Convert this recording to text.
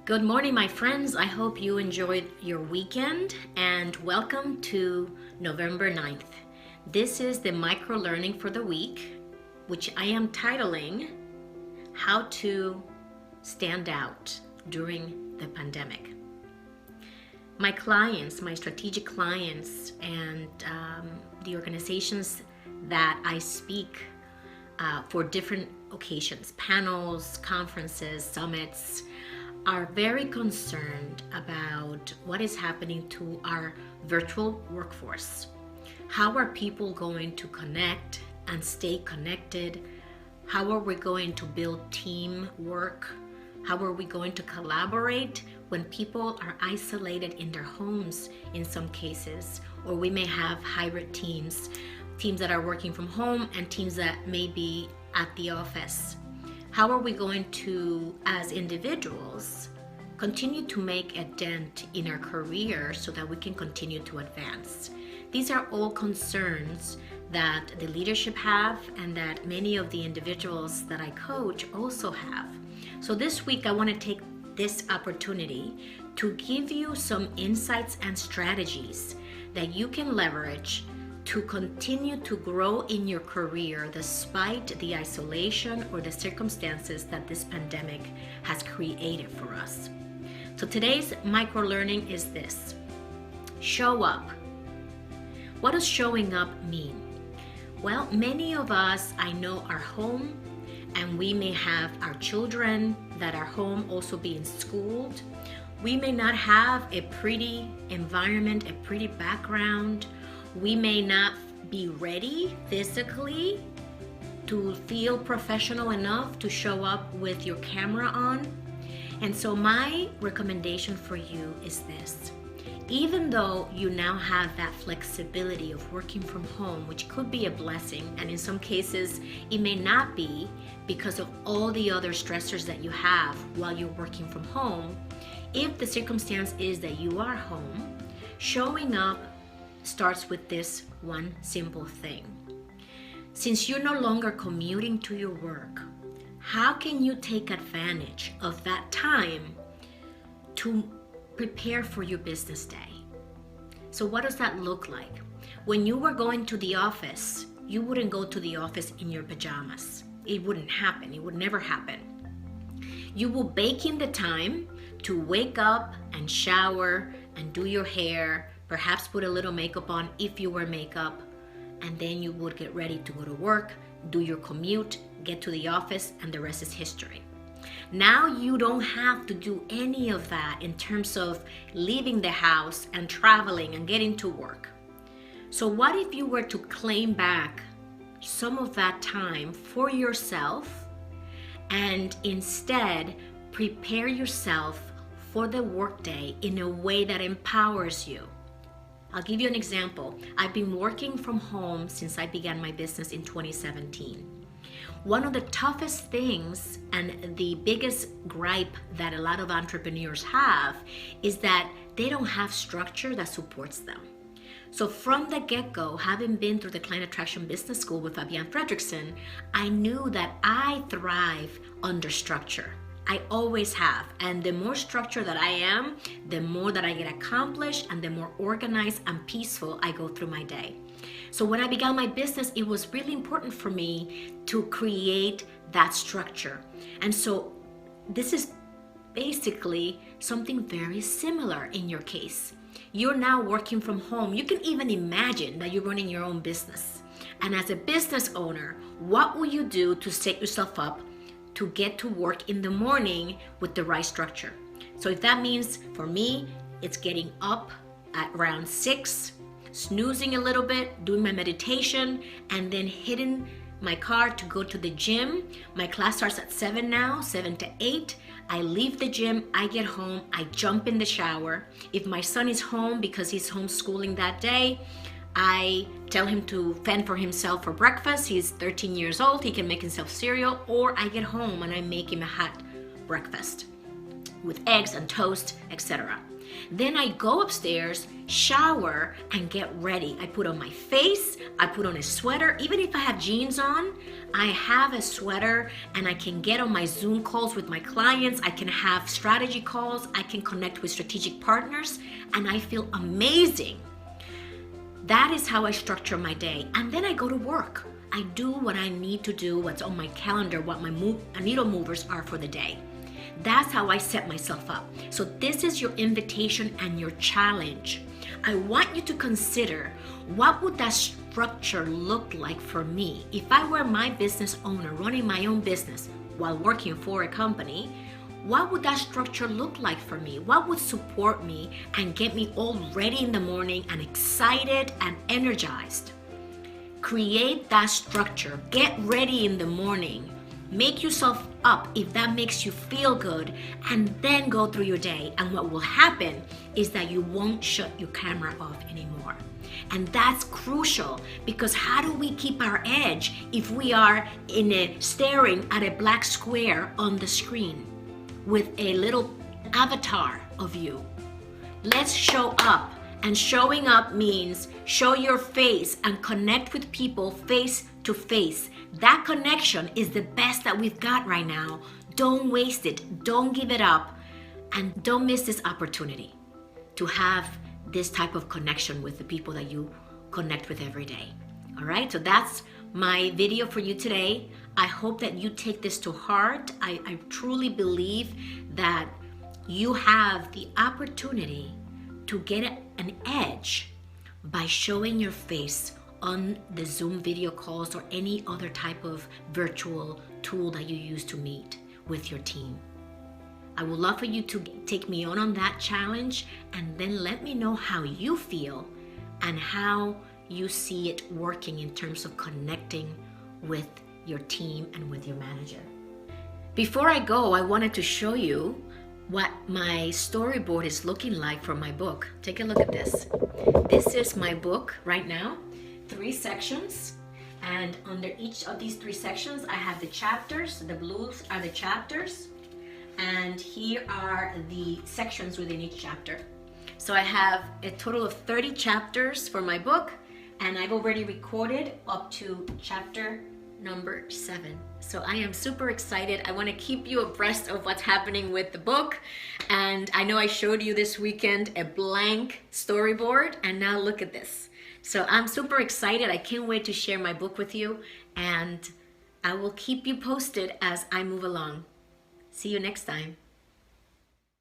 Good morning, my friends. I hope you enjoyed your weekend and welcome to November 9th. This is the micro-learning for the week, which I am titling How to Stand Out During the Pandemic. My clients, my strategic clients, and the organizations that I speak for different occasions, panels, conferences, summits, are very concerned about what is happening to our virtual workforce. How are people going to connect and stay connected? How are we going to build teamwork? How are we going to collaborate when people are isolated in their homes in some cases? Or we may have hybrid teams that are working from home and teams that may be at the office. How are we going to, as individuals, continue to make a dent in our career so that we can continue to advance? These are all concerns that the leadership have and that many of the individuals that I coach also have. So this week I want to take this opportunity to give you some insights and strategies that you can leverage to continue to grow in your career despite the isolation or the circumstances that this pandemic has created for us. So today's micro-learning is this: show up. What does showing up mean? Well, many of us, I know, are home, and we may have our children that are home also being schooled. We may not have a pretty environment, a pretty background. We may not be ready physically to feel professional enough to show up with your camera on. And so my recommendation for you is this: even though you now have that flexibility of working from home, which could be a blessing, and in some cases it may not be because of all the other stressors that you have while you're working from home, if the circumstance is that you are home, showing up starts with this one simple thing. Since you're no longer commuting to your work, how can you take advantage of that time to prepare for your business day? So what does that look like? When you were going to the office, you wouldn't go to the office in your pajamas. It wouldn't happen. It would never happen. You will bake in the time to wake up and shower and do your hair, perhaps put a little makeup on if you wear makeup, and then you would get ready to go to work, do your commute, get to the office, and the rest is history. Now you don't have to do any of that in terms of leaving the house and traveling and getting to work. So what if you were to claim back some of that time for yourself and instead prepare yourself for the workday in a way that empowers you? I'll give you an example. I've been working from home since I began my business in 2017. One of the toughest things and the biggest gripe that a lot of entrepreneurs have is that they don't have structure that supports them. So from the get-go, having been through the Client Attraction Business School with Fabian Fredrickson, I knew that I thrive under structure. I always have. And the more structured that I am, the more that I get accomplished and the more organized and peaceful I go through my day. So when I began my business, it was really important for me to create that structure. And so this is basically something very similar in your case. You're now working from home. You can even imagine that you're running your own business. And as a business owner, what will you do to set yourself up to get to work in the morning with the right structure? So if that means, for me, it's getting up at around 6, snoozing a little bit, doing my meditation, and then hitting my car to go to the gym. My class starts at 7 now, 7 to 8. I leave the gym, I get home, I jump in the shower. If my son is home because he's homeschooling that day, I tell him to fend for himself for breakfast. He's 13 years old, he can make himself cereal, or I get home and I make him a hot breakfast with eggs and toast, etc. Then I go upstairs, shower, and get ready. I put on my face, I put on a sweater. Even if I have jeans on, I have a sweater and I can get on my Zoom calls with my clients. I can have strategy calls. I can connect with strategic partners, and I feel amazing. That is how I structure my day. And then I go to work. I do what I need to do, what's on my calendar, what my needle movers are for the day. That's how I set myself up. So this is your invitation and your challenge. I want you to consider, what would that structure look like for me? If I were my business owner running my own business while working for a company, what would that structure look like for me? What would support me and get me all ready in the morning and excited and energized? Create that structure. Get ready in the morning. Make yourself up if that makes you feel good, and then go through your day. And what will happen is that you won't shut your camera off anymore. And that's crucial, because how do we keep our edge if we are staring at a black square on the screen with a little avatar of you? Let's show up. And showing up means show your face and connect with people face to face. That connection is the best that we've got right now. Don't waste it. Don't give it up. And don't miss this opportunity to have this type of connection with the people that you connect with every day. All right, so that's my video for you today. I hope that you take this to heart. I truly believe that you have the opportunity to get an edge by showing your face on the Zoom video calls or any other type of virtual tool that you use to meet with your team. I would love for you to take me on that challenge, and then let me know how you feel and how you see it working in terms of connecting with your team and with your manager. Before I go, I wanted to show you what my storyboard is looking like for my book. Take a look at this. This is my book right now, 3 sections. And under each of these 3 sections, I have the chapters. The blues are the chapters. And here are the sections within each chapter. So I have a total of 30 chapters for my book, and I've already recorded up to chapter number 7. So I am super excited. I want to keep you abreast of what's happening with the book. And I know I showed you this weekend a blank storyboard, and now look at this. So I'm super excited. I can't wait to share my book with you, and I will keep you posted as I move along. See you next time.